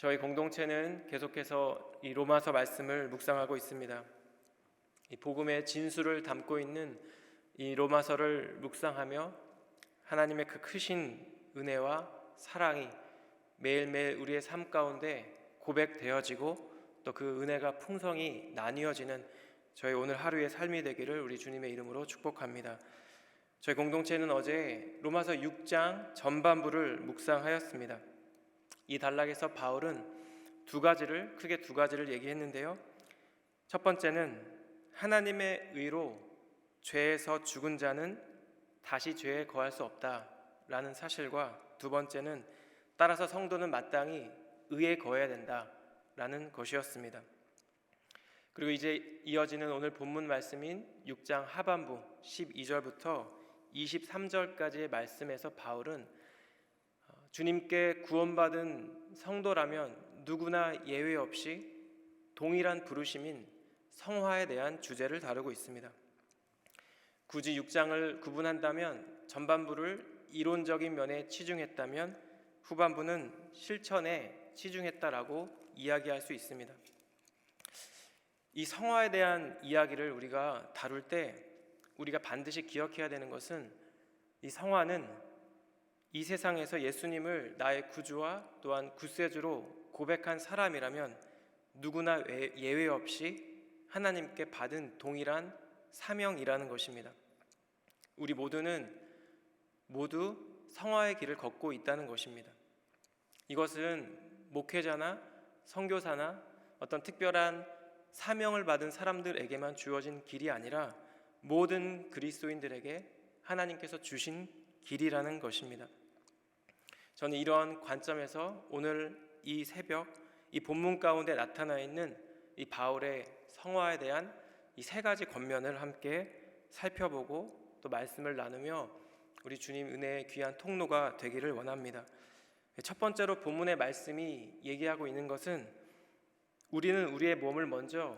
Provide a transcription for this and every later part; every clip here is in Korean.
저희 공동체는 계속해서 이 로마서 말씀을 묵상하고 있습니다. 이 복음의 진수를 담고 있는 이 로마서를 묵상하며 하나님의 그 크신 은혜와 사랑이 매일매일 우리의 삶 가운데 고백되어지고 또 그 은혜가 풍성히 나뉘어지는 저희 오늘 하루의 삶이 되기를 우리 주님의 이름으로 축복합니다. 저희 공동체는 어제 로마서 6장 전반부를 묵상하였습니다. 이 단락에서 바울은 크게 두 가지를 얘기했는데요. 첫 번째는 하나님의 의로 죄에서 죽은 자는 다시 죄에 거할 수 없다라는 사실과, 두 번째는 따라서 성도는 마땅히 의에 거해야 된다라는 것이었습니다. 그리고 이제 이어지는 오늘 본문 말씀인 6장 하반부 12절부터 23절까지의 말씀에서 바울은 주님께 구원받은 성도라면 누구나 예외 없이 동일한 부르심인 성화에 대한 주제를 다루고 있습니다. 굳이 6장을 구분한다면 전반부를 이론적인 면에 치중했다면 후반부는 실천에 치중했다라고 이야기할 수 있습니다. 이 성화에 대한 이야기를 우리가 다룰 때 우리가 반드시 기억해야 되는 것은, 이 성화는 이 세상에서 예수님을 나의 구주와 또한 구세주로 고백한 사람이라면 누구나 예외 없이 하나님께 받은 동일한 사명이라는 것입니다. 우리 모두는 모두 성화의 길을 걷고 있다는 것입니다. 이것은 목회자나 선교사나 어떤 특별한 사명을 받은 사람들에게만 주어진 길이 아니라 모든 그리스도인들에게 하나님께서 주신 길이라는 것입니다. 저는 이러한 관점에서 오늘 이 새벽 이 본문 가운데 나타나 있는 이 바울의 성화에 대한 이 세 가지 권면을 함께 살펴보고 또 말씀을 나누며 우리 주님 은혜의 귀한 통로가 되기를 원합니다. 첫 번째로 본문의 말씀이 얘기하고 있는 것은 우리는 우리의 몸을 먼저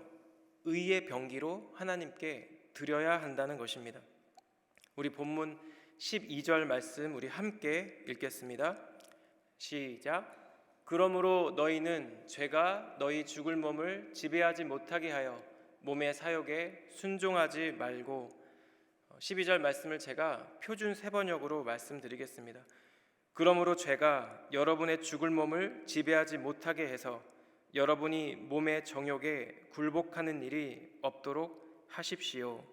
의의 병기로 하나님께 드려야 한다는 것입니다. 우리 본문 12절 말씀 우리 함께 읽겠습니다. 시작. 그러므로 너희는 죄가 너희 죽을 몸을 지배하지 못하게 하여 몸의 사욕에 순종하지 말고. 12절 말씀을 제가 표준 세번역으로 말씀드리겠습니다. 그러므로 죄가 여러분의 죽을 몸을 지배하지 못하게 해서 여러분이 몸의 정욕에 굴복하는 일이 없도록 하십시오.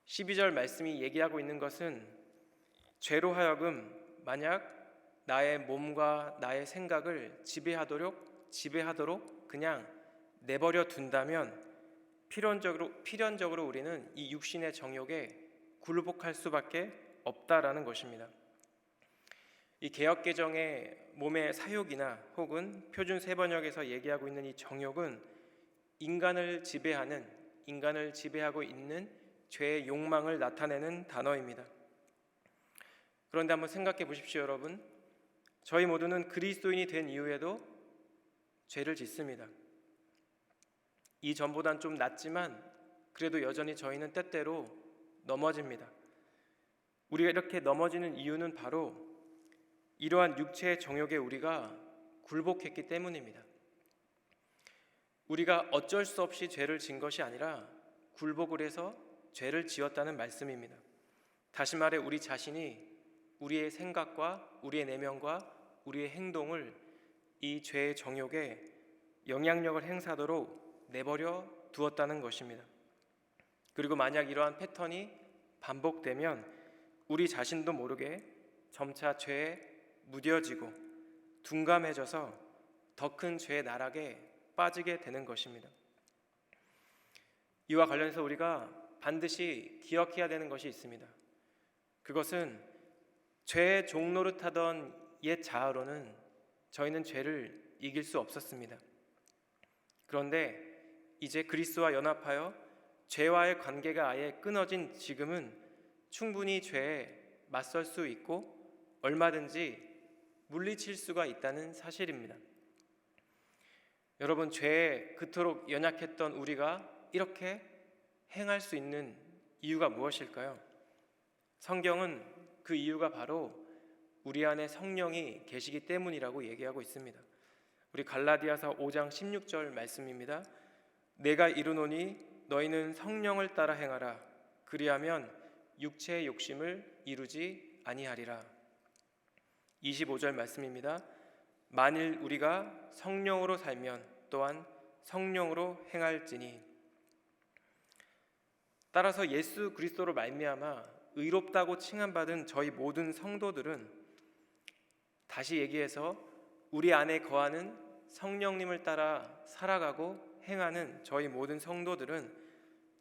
12절 말씀이 얘기하고 있는 것은 죄로 하여금 만약 나의 몸과 나의 생각을 지배하도록 그냥 내버려 둔다면 필연적으로 우리는 이 육신의 정욕에 굴복할 수밖에 없다라는 것입니다. 이 개역개정의 몸의 사욕이나 혹은 표준 세번역에서 얘기하고 있는 이 정욕은 인간을 지배하고 있는 죄의 욕망을 나타내는 단어입니다. 그런데 한번 생각해 보십시오, 여러분. 저희 모두는 그리스도인이 된 이후에도 죄를 짓습니다. 이전보단 좀 낫지만 그래도 여전히 저희는 때때로 넘어집니다. 우리가 이렇게 넘어지는 이유는 바로 이러한 육체의 정욕에 우리가 굴복했기 때문입니다. 우리가 어쩔 수 없이 죄를 진 것이 아니라 굴복을 해서 죄를 지었다는 말씀입니다. 다시 말해 우리 자신이 우리의 생각과 우리의 내면과 우리의 행동을 이 죄의 정욕에 영향력을 행사하도록 내버려 두었다는 것입니다. 그리고 만약 이러한 패턴이 반복되면 우리 자신도 모르게 점차 죄에 무뎌지고 둔감해져서 더 큰 죄의 나락에 빠지게 되는 것입니다. 이와 관련해서 우리가 반드시 기억해야 되는 것이 있습니다. 그것은 죄의 종노릇하던 옛 자아로는 저희는 죄를 이길 수 없었습니다. 그런데 이제 그리스도와 연합하여 죄와의 관계가 아예 끊어진 지금은 충분히 죄에 맞설 수 있고 얼마든지 물리칠 수가 있다는 사실입니다. 여러분, 죄에 그토록 연약했던 우리가 이렇게 행할 수 있는 이유가 무엇일까요? 성경은 그 이유가 바로 우리 안에 성령이 계시기 때문이라고 얘기하고 있습니다. 우리 갈라디아서 5장 16절 말씀입니다. 내가 이르노니 너희는 성령을 따라 행하라. 그리하면 육체의 욕심을 이루지 아니하리라. 25절 말씀입니다. 만일 우리가 성령으로 살면 또한 성령으로 행할지니. 따라서 예수 그리스도로 말미암아 의롭다고 칭함받은 저희 모든 성도들은, 다시 얘기해서 우리 안에 거하는 성령님을 따라 살아가고 행하는 저희 모든 성도들은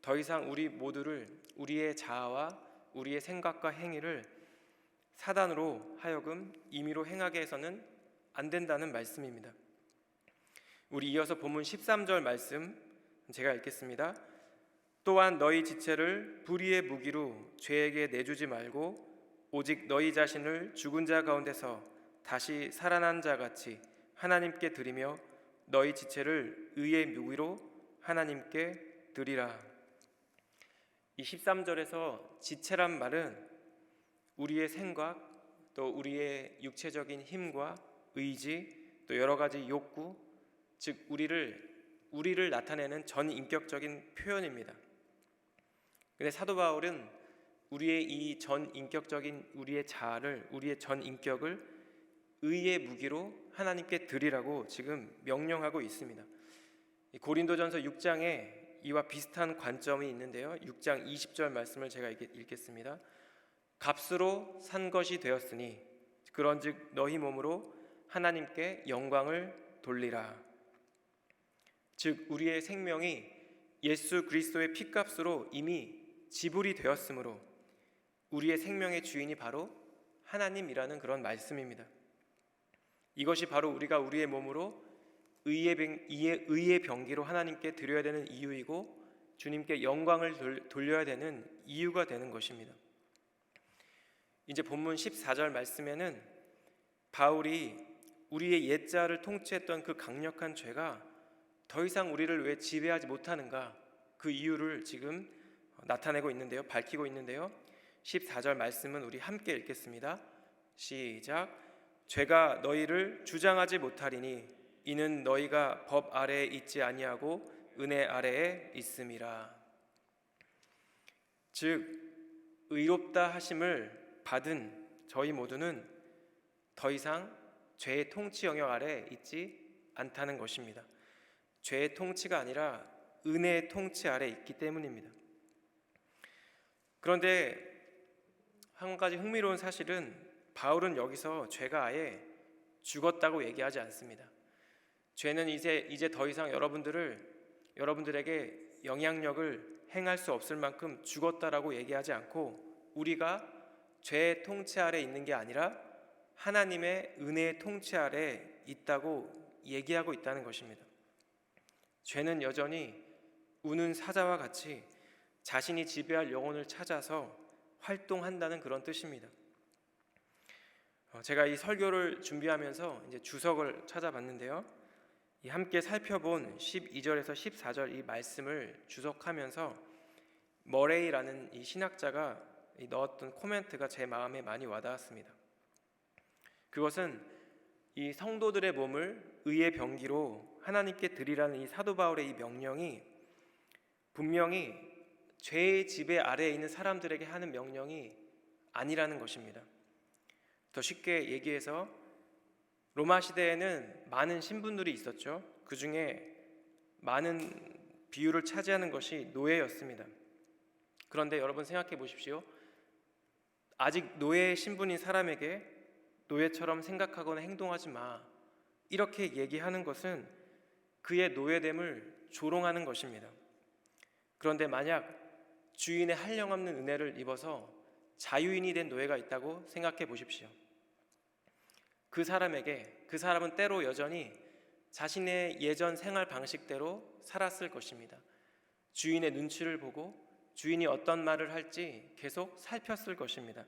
더 이상 우리 모두를, 우리의 자아와 우리의 생각과 행위를 사단으로 하여금 임의로 행하게 해서는 안 된다는 말씀입니다. 우리 이어서 본문 13절 말씀 제가 읽겠습니다. 또한 너희 지체를 불의의 무기로 죄에게 내주지 말고 오직 너희 자신을 죽은 자 가운데서 다시 살아난 자 같이 하나님께 드리며 너희 지체를 의의 무기로 하나님께 드리라. 이 13절에서 지체란 말은 우리의 생각, 또 우리의 육체적인 힘과 의지, 또 여러 가지 욕구, 즉 우리를 나타내는 전인격적인 표현입니다. 근데 사도 바울은 우리의 이 전인격적인 우리의 자아를, 우리의 전인격을 의의 무기로 하나님께 드리라고 지금 명령하고 있습니다. 고린도전서 6장에 이와 비슷한 관점이 있는데요. 6장 20절 말씀을 제가 읽겠습니다. 값으로 산 것이 되었으니 그런즉 너희 몸으로 하나님께 영광을 돌리라. 즉 우리의 생명이 예수 그리스도의 피값으로 이미 지불이 되었으므로 우리의 생명의 주인이 바로 하나님이라는 그런 말씀입니다. 이것이 바로 우리가 우리의 몸으로 의의 병기로 하나님께 드려야 되는 이유이고 주님께 영광을 돌려야 되는 이유가 되는 것입니다. 이제 본문 14절 말씀에는 바울이 우리의 옛자를 통치했던 그 강력한 죄가 더 이상 우리를 왜 지배하지 못하는가, 그 이유를 지금 나타내고 있는데요, 밝히고 있는데요. 14절 말씀은 우리 함께 읽겠습니다. 시작. 죄가 너희를 주장하지 못하리니 이는 너희가 법 아래에 있지 아니하고 은혜 아래에 있음이라. 즉 의롭다 하심을 받은 저희 모두는 더 이상 죄의 통치 영역 아래에 있지 않다는 것입니다. 죄의 통치가 아니라 은혜의 통치 아래에 있기 때문입니다. 그런데 한 가지 흥미로운 사실은 바울은 여기서 죄가 아예 죽었다고 얘기하지 않습니다. 죄는 이제 더 이상 여러분들에게 영향력을 행할 수 없을 만큼 죽었다라고 얘기하지 않고 우리가 죄의 통치 아래 있는 게 아니라 하나님의 은혜의 통치 아래 있다고 얘기하고 있다는 것입니다. 죄는 여전히 우는 사자와 같이 자신이 지배할 영혼을 찾아서 활동한다는 그런 뜻입니다. 제가 이 설교를 준비하면서 이제 주석을 찾아봤는데요. 함께 살펴본 12절에서 14절 이 말씀을 주석하면서 머레이라는 이 신학자가 넣었던 코멘트가 제 마음에 많이 와닿았습니다. 그것은 이 성도들의 몸을 의의 병기로 하나님께 드리라는 이 사도 바울의 이 명령이 분명히 죄의 지배 아래에 있는 사람들에게 하는 명령이 아니라는 것입니다. 더 쉽게 얘기해서 로마 시대에는 많은 신분들이 있었죠. 그 중에 많은 비율을 차지하는 것이 노예였습니다. 그런데 여러분 생각해 보십시오. 아직 노예의 신분인 사람에게 노예처럼 생각하거나 행동하지 마, 이렇게 얘기하는 것은 그의 노예됨을 조롱하는 것입니다. 그런데 만약 주인의 한량없는 은혜를 입어서 자유인이 된 노예가 있다고 생각해 보십시오. 그 사람은 때로 여전히 자신의 예전 생활 방식대로 살았을 것입니다. 주인의 눈치를 보고 주인이 어떤 말을 할지 계속 살폈을 것입니다.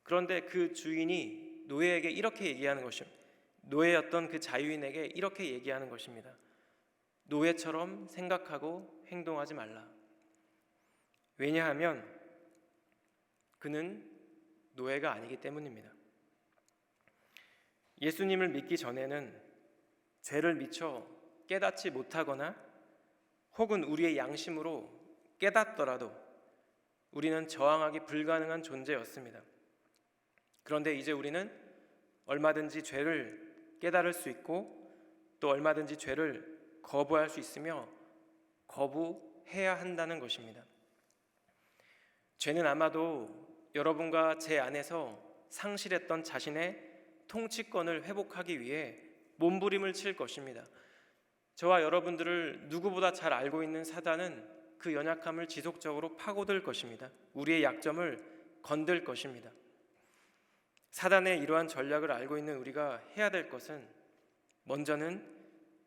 그런데 그 주인이 노예에게 이렇게 얘기하는 것입니다. 노예였던 그 자유인에게 이렇게 얘기하는 것입니다. 노예처럼 생각하고 행동하지 말라. 왜냐하면 그는 노예가 아니기 때문입니다. 예수님을 믿기 전에는 죄를 미처 깨닫지 못하거나 혹은 우리의 양심으로 깨닫더라도 우리는 저항하기 불가능한 존재였습니다. 그런데 이제 우리는 얼마든지 죄를 깨달을 수 있고 또 얼마든지 죄를 거부할 수 있으며 거부해야 한다는 것입니다. 죄는 아마도 여러분과 제 안에서 상실했던 자신의 통치권을 회복하기 위해 몸부림을 칠 것입니다. 저와 여러분들을 누구보다 잘 알고 있는 사단은 그 연약함을 지속적으로 파고들 것입니다. 우리의 약점을 건들 것입니다. 사단의 이러한 전략을 알고 있는 우리가 해야 될 것은 먼저는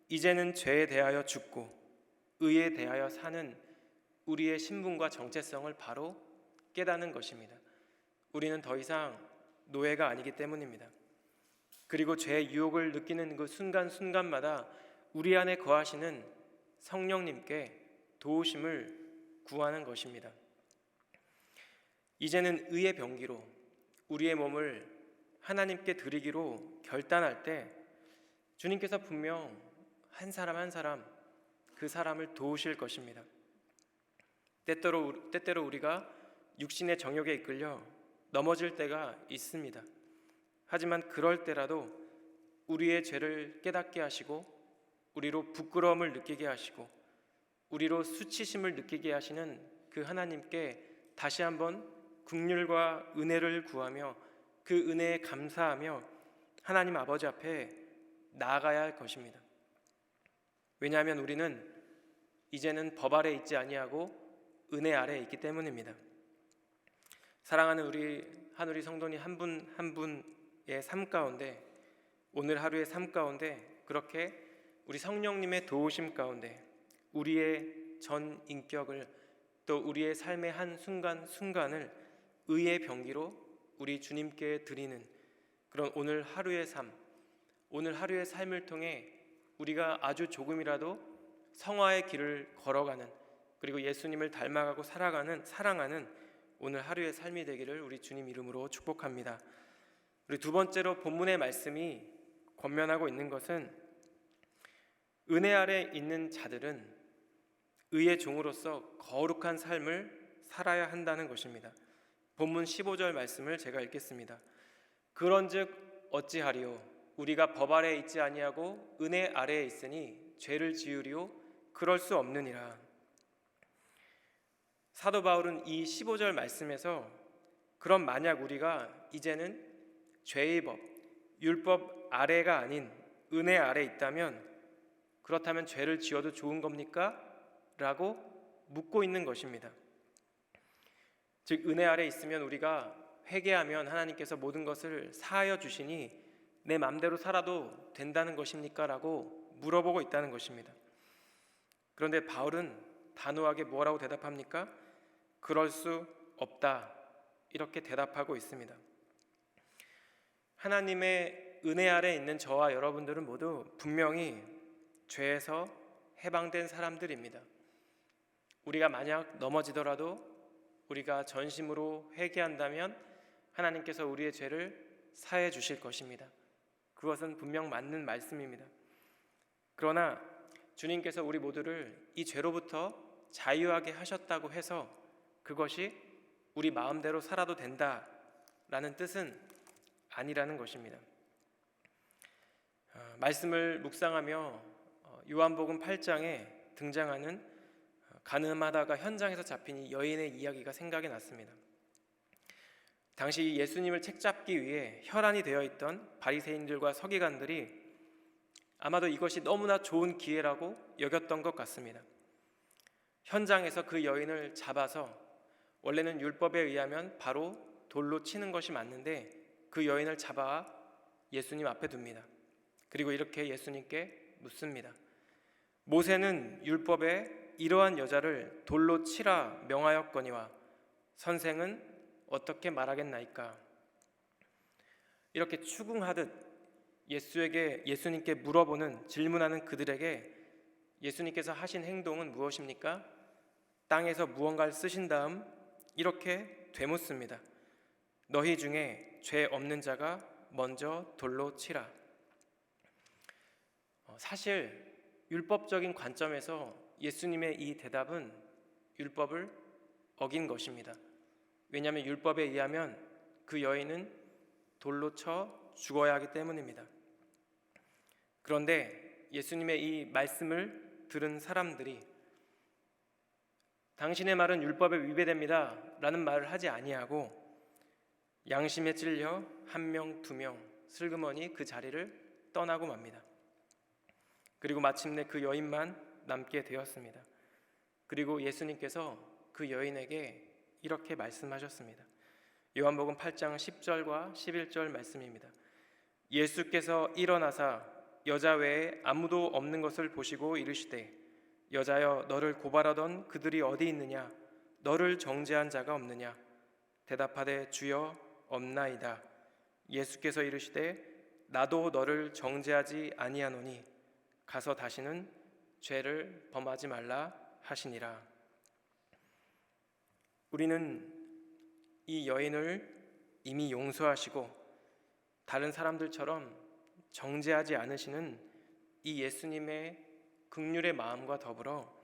이제는 죄에 대하여 죽고 의에 대하여 사는 우리의 신분과 정체성을 바로 깨닫는 것입니다. 우리는 더 이상 노예가 아니기 때문입니다. 그리고 죄의 유혹을 느끼는 그 순간순간마다 우리 안에 거하시는 성령님께 도우심을 구하는 것입니다. 이제는 의의 병기로 우리의 몸을 하나님께 드리기로 결단할 때 주님께서 분명 한 사람 한 사람 그 사람을 도우실 것입니다. 때때로 우리가 육신의 정욕에 이끌려 넘어질 때가 있습니다. 하지만 그럴 때라도 우리의 죄를 깨닫게 하시고 우리로 부끄러움을 느끼게 하시고 우리로 수치심을 느끼게 하시는 그 하나님께 다시 한번 긍휼과 은혜를 구하며 그 은혜에 감사하며 하나님 아버지 앞에 나아가야 할 것입니다. 왜냐하면 우리는 이제는 법 아래 있지 아니하고 은혜 아래에 있기 때문입니다. 사랑하는 우리 한우리 성도님 한 분 한 분의 삶 가운데 오늘 하루의 삶 가운데 그렇게 우리 성령님의 도우심 가운데 우리의 전 인격을 또 우리의 삶의 한 순간순간을 의의 병기로 우리 주님께 드리는 그런 오늘 하루의 삶, 오늘 하루의 삶을 통해 우리가 아주 조금이라도 성화의 길을 걸어가는 그리고 예수님을 닮아가고 사랑하는 오늘 하루의 삶이 되기를 우리 주님 이름으로 축복합니다. 우리 두 번째로 본문의 말씀이 권면하고 있는 것은 은혜 아래 있는 자들은 의의 종으로서 거룩한 삶을 살아야 한다는 것입니다. 본문 15절 말씀을 제가 읽겠습니다. 그런즉 어찌하리요 우리가 법 아래에 있지 아니하고 은혜 아래에 있으니 죄를 지으리요 그럴 수 없느니라. 사도 바울은 이 15절 말씀에서 그럼 만약 우리가 이제는 죄의 법, 율법 아래가 아닌 은혜 아래에 있다면 그렇다면 죄를 지어도 좋은 겁니까? 라고 묻고 있는 것입니다. 즉 은혜 아래에 있으면 우리가 회개하면 하나님께서 모든 것을 사하여 주시니 내 맘대로 살아도 된다는 것입니까? 라고 물어보고 있다는 것입니다. 그런데 바울은 단호하게 뭐라고 대답합니까? 그럴 수 없다 이렇게 대답하고 있습니다. 하나님의 은혜 아래에 있는 저와 여러분들은 모두 분명히 죄에서 해방된 사람들입니다. 우리가 만약 넘어지더라도 우리가 전심으로 회개한다면 하나님께서 우리의 죄를 사해 주실 것입니다. 그것은 분명 맞는 말씀입니다. 그러나 주님께서 우리 모두를 이 죄로부터 자유하게 하셨다고 해서 그것이 우리 마음대로 살아도 된다라는 뜻은 아니라는 것입니다. 말씀을 묵상하며 요한복음 8장에 등장하는 가늠하다가 현장에서 잡힌 이 여인의 이야기가 생각이 났습니다. 당시 예수님을 책잡기 위해 혈안이 되어 있던 바리새인들과 서기관들이 아마도 이것이 너무나 좋은 기회라고 여겼던 것 같습니다. 현장에서 그 여인을 잡아서 원래는 율법에 의하면 바로 돌로 치는 것이 맞는데 그 여인을 잡아 예수님 앞에 둡니다. 그리고 이렇게 예수님께 묻습니다. 모세는 율법에 이러한 여자를 돌로 치라 명하였거니와 선생은 어떻게 말하겠나이까? 이렇게 추궁하듯 예수님께 물어보는 질문하는 그들에게 예수님께서 하신 행동은 무엇입니까? 땅에서 무언가를 쓰신 다음 이렇게 되묻습니다. 너희 중에 죄 없는 자가 먼저 돌로 치라. 사실 율법적인 관점에서 예수님의 이 대답은 율법을 어긴 것입니다. 왜냐하면 율법에 의하면 그 여인은 돌로 쳐 죽어야 하기 때문입니다. 그런데 예수님의 이 말씀을 들은 사람들이 당신의 말은 율법에 위배됩니다 라는 말을 하지 아니하고 양심에 찔려 한 명, 두 명 슬그머니 그 자리를 떠나고 맙니다. 그리고 마침내 그 여인만 남게 되었습니다. 그리고 예수님께서 그 여인에게 이렇게 말씀하셨습니다. 요한복음 8장 10절과 11절 말씀입니다. 예수께서 일어나사 여자 외에 아무도 없는 것을 보시고 이르시되 여자여 너를 고발하던 그들이 어디 있느냐 너를 정죄한 자가 없느냐 대답하되 주여 없나이다. 예수께서 이르시되 나도 너를 정죄하지 아니하노니 가서 다시는 죄를 범하지 말라 하시니라. 우리는 이 여인을 이미 용서하시고 다른 사람들처럼 정죄하지 않으시는 이 예수님의 긍휼의 마음과 더불어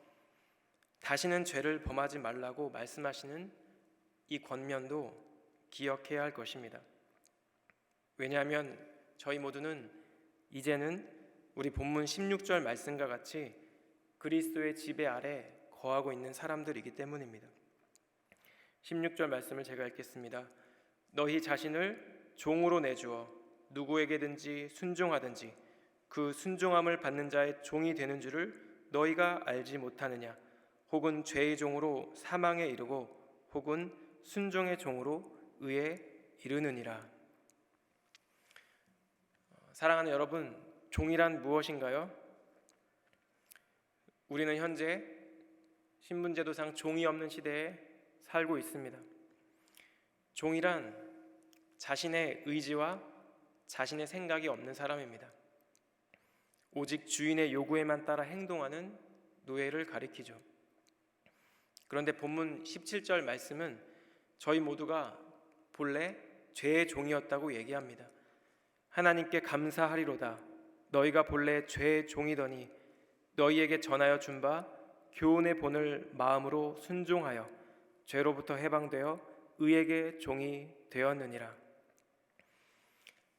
다시는 죄를 범하지 말라고 말씀하시는 이 권면도 기억해야 할 것입니다. 왜냐하면 저희 모두는 이제는 우리 본문 16절 말씀과 같이 그리스도의 지배 아래 거하고 있는 사람들이기 때문입니다. 16절 말씀을 제가 읽겠습니다. 너희 자신을 종으로 내주어 누구에게든지 순종하든지 그 순종함을 받는 자의 종이 되는 줄을 너희가 알지 못하느냐 혹은 죄의 종으로 사망에 이르고 혹은 순종의 종으로 의에 이르느니라. 사랑하는 여러분, 종이란 무엇인가요? 우리는 현재 신분제도상 종이 없는 시대에 살고 있습니다. 종이란 자신의 의지와 자신의 생각이 없는 사람입니다. 오직 주인의 요구에만 따라 행동하는 노예를 가리키죠. 그런데 본문 17절 말씀은 저희 모두가 본래 죄의 종이었다고 얘기합니다. 하나님께 감사하리로다. 너희가 본래 죄의 종이더니 너희에게 전하여 준 바 교훈의 본을 마음으로 순종하여 죄로부터 해방되어 의에게 종이 되었느니라.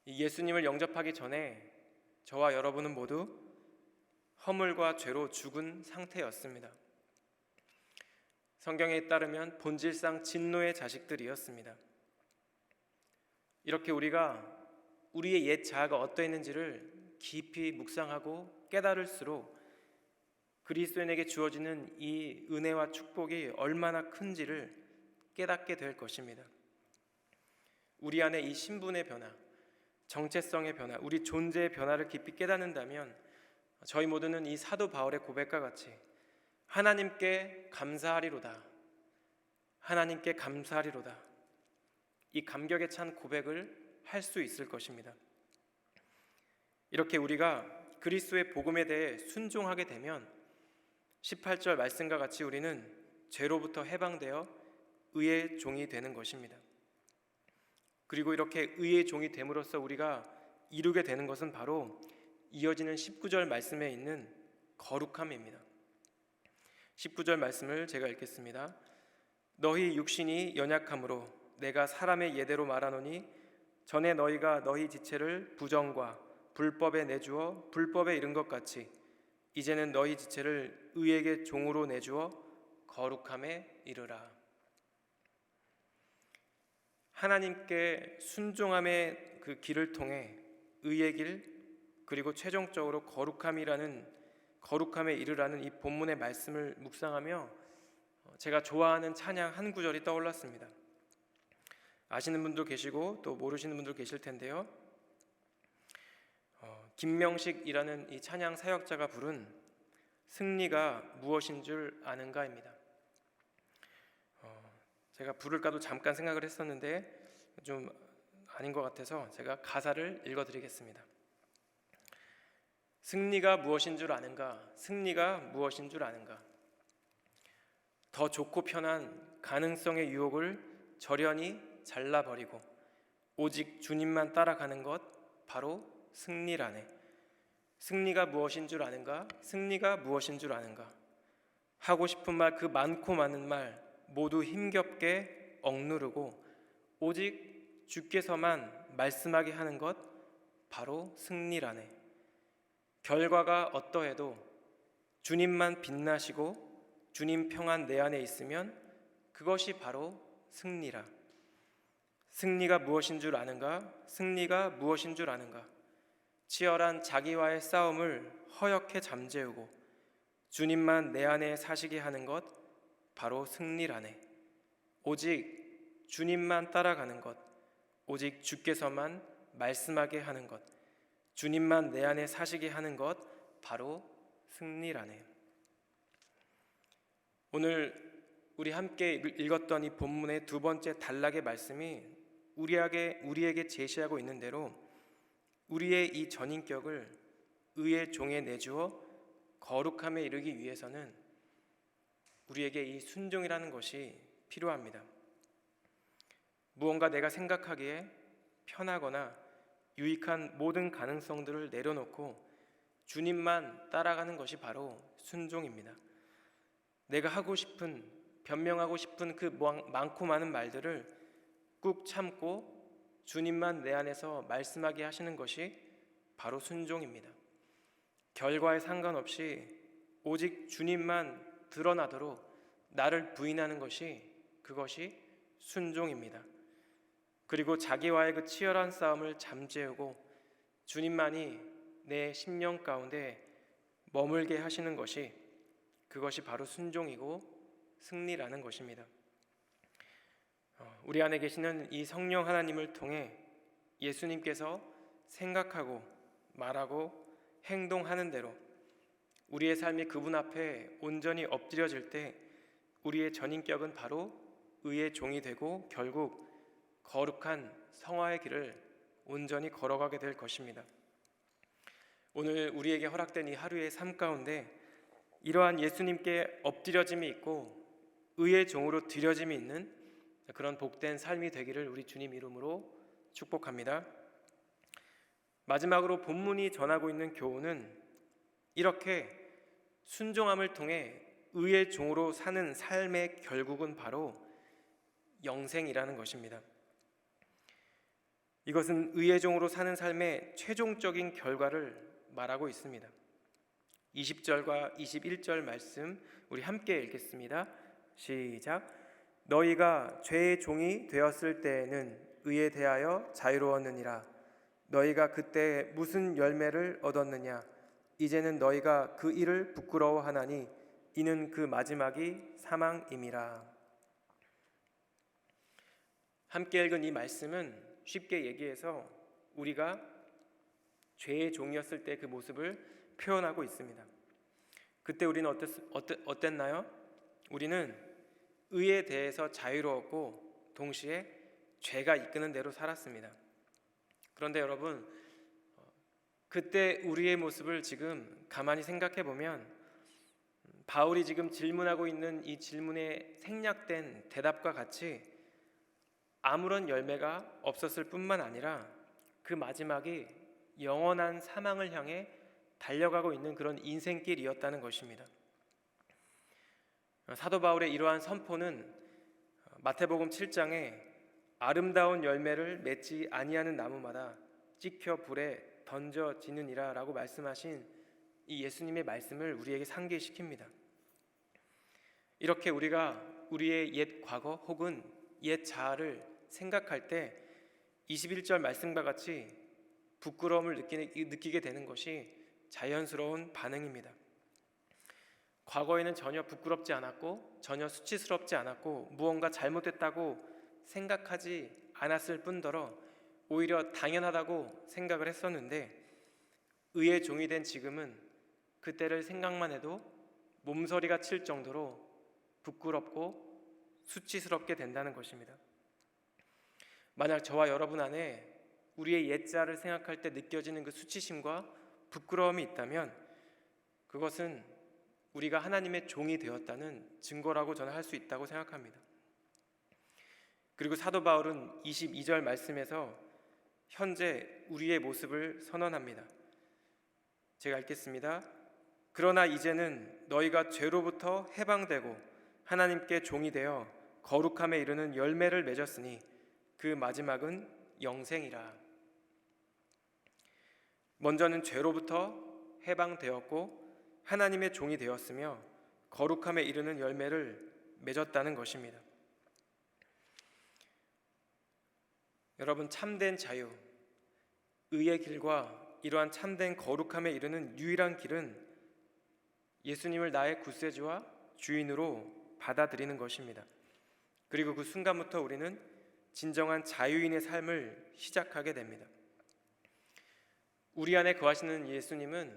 예수님을 영접하기 전에 저와 여러분은 모두 허물과 죄로 죽은 상태였습니다. 성경에 따르면 본질상 진노의 자식들이었습니다. 이렇게 우리가 우리의 옛 자아가 어떠했는지를 깊이 묵상하고 깨달을수록 그리스도인에게 주어지는 이 은혜와 축복이 얼마나 큰지를 깨닫게 될 것입니다. 우리 안에 이 신분의 변화, 정체성의 변화, 우리 존재의 변화를 깊이 깨닫는다면 저희 모두는 이 사도 바울의 고백과 같이 하나님께 감사하리로다, 하나님께 감사하리로다, 이 감격에 찬 고백을 할 수 있을 것입니다. 이렇게 우리가 그리스도의 복음에 대해 순종하게 되면 18절 말씀과 같이 우리는 죄로부터 해방되어 의의 종이 되는 것입니다. 그리고 이렇게 의의 종이 됨으로써 우리가 이루게 되는 것은 바로 이어지는 19절 말씀에 있는 거룩함입니다. 19절 말씀을 제가 읽겠습니다. 너희 육신이 연약함으로 내가 사람의 예대로 말하노니 전에 너희가 너희 지체를 부정과 불법에 내주어 불법에 이른 것 같이 이제는 너희 지체를 의에게 종으로 내주어 거룩함에 이르라. 하나님께 순종함의 그 길을 통해 의의 길 그리고 최종적으로 거룩함에 이르라는 이 본문의 말씀을 묵상하며 제가 좋아하는 찬양 한 구절이 떠올랐습니다. 아시는 분도 계시고 또 모르시는 분도 계실 텐데요. 김명식이라는 이 찬양 사역자가 부른 승리가 무엇인 줄 아는가입니다. 제가 부를까도 잠깐 생각을 했었는데 좀 아닌 것 같아서 제가 가사를 읽어드리겠습니다. 승리가 무엇인 줄 아는가? 승리가 무엇인 줄 아는가? 더 좋고 편한 가능성의 유혹을 저련히 잘라버리고 오직 주님만 따라가는 것 바로 승리라네. 승리가 무엇인 줄 아는가? 승리가 무엇인 줄 아는가? 하고 싶은 말, 그 많고 많은 말 모두 힘겹게 억누르고 오직 주께서만 말씀하게 하는 것, 바로 승리라네. 결과가 어떠해도 주님만 빛나시고 주님 평안 내 안에 있으면 그것이 바로 승리라. 승리가 무엇인 줄 아는가? 승리가 무엇인 줄 아는가? 치열한 자기와의 싸움을 허옇게 잠재우고 주님만 내 안에 사시게 하는 것, 바로 승리라네. 오직 주님만 따라가는 것, 오직 주께서만 말씀하게 하는 것, 주님만 내 안에 사시게 하는 것, 바로 승리라네. 오늘 우리 함께 읽었던 이 본문의 두 번째 단락의 말씀이 우리에게 제시하고 있는 대로 우리의 이 전인격을 의의 종에 내주어 거룩함에 이르기 위해서는 우리에게 이 순종이라는 것이 필요합니다. 무언가 내가 생각하기에 편하거나 유익한 모든 가능성들을 내려놓고 주님만 따라가는 것이 바로 순종입니다. 내가 하고 싶은, 변명하고 싶은 그 많고 많은 말들을 꾹 참고 주님만 내 안에서 말씀하게 하시는 것이 바로 순종입니다. 결과에 상관없이 오직 주님만 드러나도록 나를 부인하는 것이, 그것이 순종입니다. 그리고 자기와의 그 치열한 싸움을 잠재우고 주님만이 내 심령 가운데 머물게 하시는 것이, 그것이 바로 순종이고 승리라는 것입니다. 우리 안에 계시는 이 성령 하나님을 통해 예수님께서 생각하고 말하고 행동하는 대로 우리의 삶이 그분 앞에 온전히 엎드려질 때 우리의 전인격은 바로 의의 종이 되고 결국 거룩한 성화의 길을 온전히 걸어가게 될 것입니다. 오늘 우리에게 허락된 이 하루의 삶 가운데 이러한 예수님께 엎드려짐이 있고 의의 종으로 드려짐이 있는 그런 복된 삶이 되기를 우리 주님 이름으로 축복합니다. 마지막으로 본문이 전하고 있는 교훈은 이렇게 순종함을 통해 의의 종으로 사는 삶의 결국은 바로 영생이라는 것입니다. 이것은 의의 종으로 사는 삶의 최종적인 결과를 말하고 있습니다. 20절과 21절 말씀 우리 함께 읽겠습니다. 시작. 너희가 죄의 종이 되었을 때에는 의에 대하여 자유로웠느니라. 너희가 그때 무슨 열매를 얻었느냐? 이제는 너희가 그 일을 부끄러워하나니 이는 그 마지막이 사망임이라. 함께 읽은 이 말씀은 쉽게 얘기해서 우리가 죄의 종이었을 때 그 모습을 표현하고 있습니다. 그때 우리는 어땠나요? 우리는 의에 대해서 자유로웠고 동시에 죄가 이끄는 대로 살았습니다. 그런데 여러분, 그때 우리의 모습을 지금 가만히 생각해 보면 바울이 지금 질문하고 있는 이 질문에 생략된 대답과 같이 아무런 열매가 없었을 뿐만 아니라 그 마지막이 영원한 사망을 향해 달려가고 있는 그런 인생길이었다는 것입니다. 사도 바울의 이러한 선포는 마태복음 7장에 아름다운 열매를 맺지 아니하는 나무마다 찍혀 불에 던져지느니라 라고 말씀하신 이 예수님의 말씀을 우리에게 상기시킵니다. 이렇게 우리가 우리의 옛 과거 혹은 옛 자아를 생각할 때 21절 말씀과 같이 부끄러움을 느끼게 되는 것이 자연스러운 반응입니다. 과거에는 전혀 부끄럽지 않았고 전혀 수치스럽지 않았고 무언가 잘못됐다고 생각하지 않았을 뿐더러 오히려 당연하다고 생각을 했었는데 의의 종이 된 지금은 그때를 생각만 해도 몸서리가 칠 정도로 부끄럽고 수치스럽게 된다는 것입니다. 만약 저와 여러분 안에 우리의 옛자를 생각할 때 느껴지는 그 수치심과 부끄러움이 있다면 그것은 우리가 하나님의 종이 되었다는 증거라고 저는 할 수 있다고 생각합니다. 그리고 사도 바울은 22절 말씀에서 현재 우리의 모습을 선언합니다. 제가 읽겠습니다. 그러나 이제는 너희가 죄로부터 해방되고 하나님께 종이 되어 거룩함에 이르는 열매를 맺었으니 그 마지막은 영생이라. 먼저는 죄로부터 해방되었고 하나님의 종이 되었으며 거룩함에 이르는 열매를 맺었다는 것입니다. 여러분, 참된 자유, 의의 길과 이러한 참된 거룩함에 이르는 유일한 길은 예수님을 나의 구세주와 주인으로 받아들이는 것입니다. 그리고 그 순간부터 우리는 진정한 자유인의 삶을 시작하게 됩니다. 우리 안에 거하시는 예수님은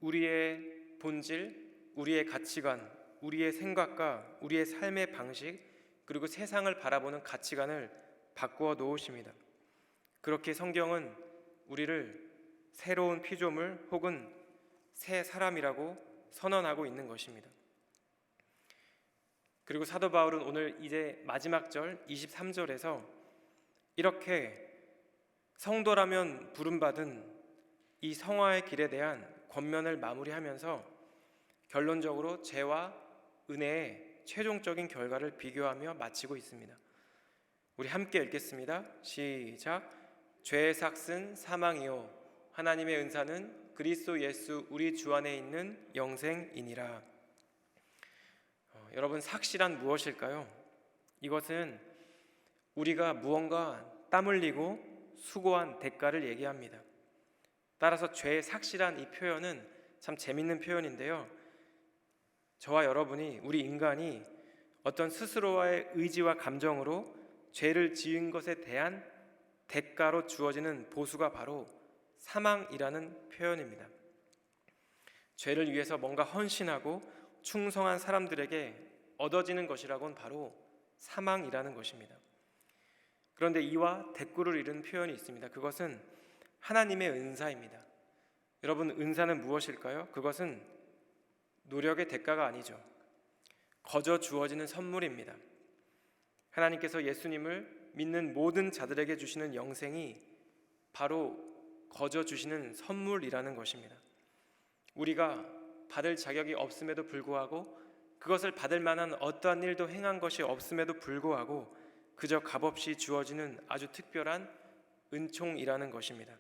우리의 본질, 우리의 가치관, 우리의 생각과 우리의 삶의 방식, 그리고 세상을 바라보는 가치관을 바꾸어 놓으십니다. 그렇게 성경은 우리를 새로운 피조물 혹은 새 사람이라고 선언하고 있는 것입니다. 그리고 사도 바울은 오늘 이제 마지막 절 23절에서 이렇게 성도라면 부름받은 이 성화의 길에 대한 권면을 마무리하면서 결론적으로 죄와 은혜의 최종적인 결과를 비교하며 마치고 있습니다. 우리 함께 읽겠습니다. 시작. 죄의 삭은 사망이요 하나님의 은사는 그리스도 예수 우리 주 안에 있는 영생이니라. 여러분, 삭이란 무엇일까요? 이것은 우리가 무언가 땀 흘리고 수고한 대가를 얘기합니다. 따라서 죄의 삭이란 이 표현은 참 재밌는 표현인데요, 저와 여러분이, 우리 인간이 어떤 스스로와의 의지와 감정으로 죄를 지은 것에 대한 대가로 주어지는 보수가 바로 사망이라는 표현입니다. 죄를 위해서 뭔가 헌신하고 충성한 사람들에게 얻어지는 것이라고는 바로 사망이라는 것입니다. 그런데 이와 대꾸를 이룬 표현이 있습니다. 그것은 하나님의 은사입니다. 여러분, 은사는 무엇일까요? 그것은 노력의 대가가 아니죠. 거저 주어지는 선물입니다. 하나님께서 예수님을 믿는 모든 자들에게 주시는 영생이 바로 거저 주시는 선물이라는 것입니다. 우리가 받을 자격이 없음에도 불구하고, 그것을 받을 만한 어떠한 일도 행한 것이 없음에도 불구하고 그저 값없이 주어지는 아주 특별한 은총이라는 것입니다.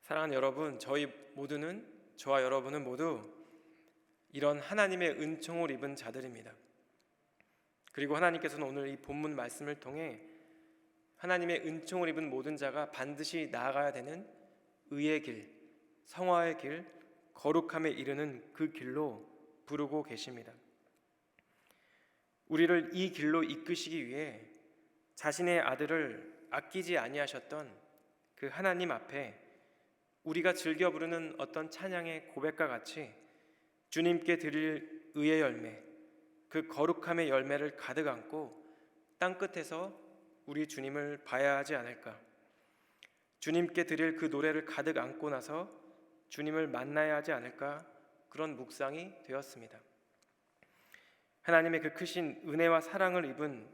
사랑하는 여러분, 저와 여러분은 모두 이런 하나님의 은총을 입은 자들입니다. 그리고 하나님께서는 오늘 이 본문 말씀을 통해 하나님의 은총을 입은 모든 자가 반드시 나아가야 되는 의의 길, 성화의 길, 거룩함에 이르는 그 길로 부르고 계십니다. 우리를 이 길로 이끄시기 위해 자신의 아들을 아끼지 아니하셨던 그 하나님 앞에 우리가 즐겨 부르는 어떤 찬양의 고백과 같이 주님께 드릴 의의 열매, 그 거룩함의 열매를 가득 안고 땅끝에서 우리 주님을 봐야 하지 않을까. 주님께 드릴 그 노래를 가득 안고 나서 주님을 만나야 하지 않을까, 그런 묵상이 되었습니다. 하나님의 그 크신 은혜와 사랑을 입은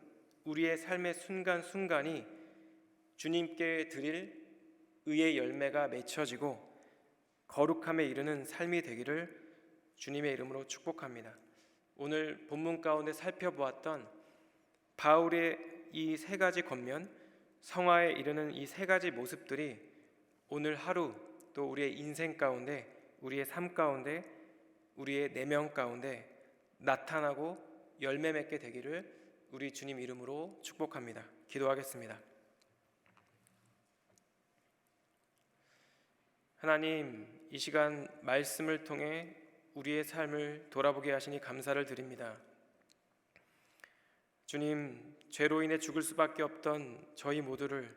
우리의 삶의 순간순간이 주님께 드릴 의의 열매가 맺혀지고 거룩함에 이르는 삶이 되기를 주님의 이름으로 축복합니다. 오늘 본문 가운데 살펴보았던 바울의 이 세 가지 권면, 성화에 이르는 이 세 가지 모습들이 오늘 하루, 또 우리의 인생 가운데, 우리의 삶 가운데, 우리의 내면 가운데 나타나고 열매 맺게 되기를 우리 주님 이름으로 축복합니다. 기도하겠습니다. 하나님, 이 시간 말씀을 통해 우리의 삶을 돌아보게 하시니 감사를 드립니다. 주님, 죄로 인해 죽을 수밖에 없던 저희 모두를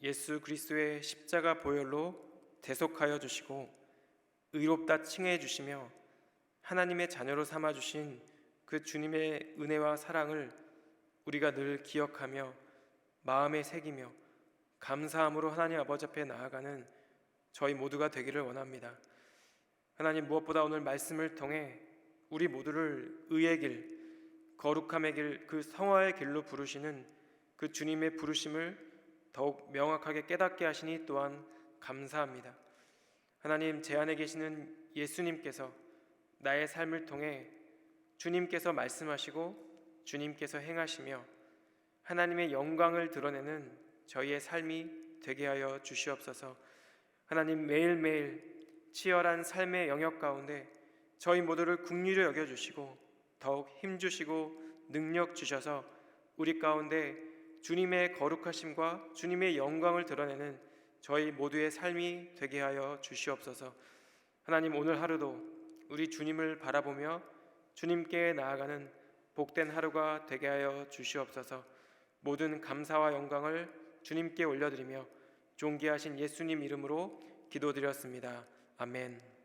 예수 그리스도의 십자가 보혈로 대속하여 주시고 의롭다 칭해 주시며 하나님의 자녀로 삼아 주신 그 주님의 은혜와 사랑을 우리가 늘 기억하며 마음에 새기며 감사함으로 하나님 아버지 앞에 나아가는 저희 모두가 되기를 원합니다. 하나님, 무엇보다 오늘 말씀을 통해 우리 모두를 의의 길, 거룩함의 길, 그 성화의 길로 부르시는 그 주님의 부르심을 더욱 명확하게 깨닫게 하시니 또한 감사합니다. 하나님, 제 안에 계시는 예수님께서 나의 삶을 통해 주님께서 말씀하시고 주님께서 행하시며 하나님의 영광을 드러내는 저희의 삶이 되게 하여 주시옵소서. 하나님, 매일매일 치열한 삶의 영역 가운데 저희 모두를 긍휼히 여겨주시고 더욱 힘주시고 능력 주셔서 우리 가운데 주님의 거룩하심과 주님의 영광을 드러내는 저희 모두의 삶이 되게 하여 주시옵소서. 하나님, 오늘 하루도 우리 주님을 바라보며 주님께 나아가는 복된 하루가 되게 하여 주시옵소서. 모든 감사와 영광을 주님께 올려드리며 존귀하신 예수님 이름으로 기도드렸습니다. 아멘.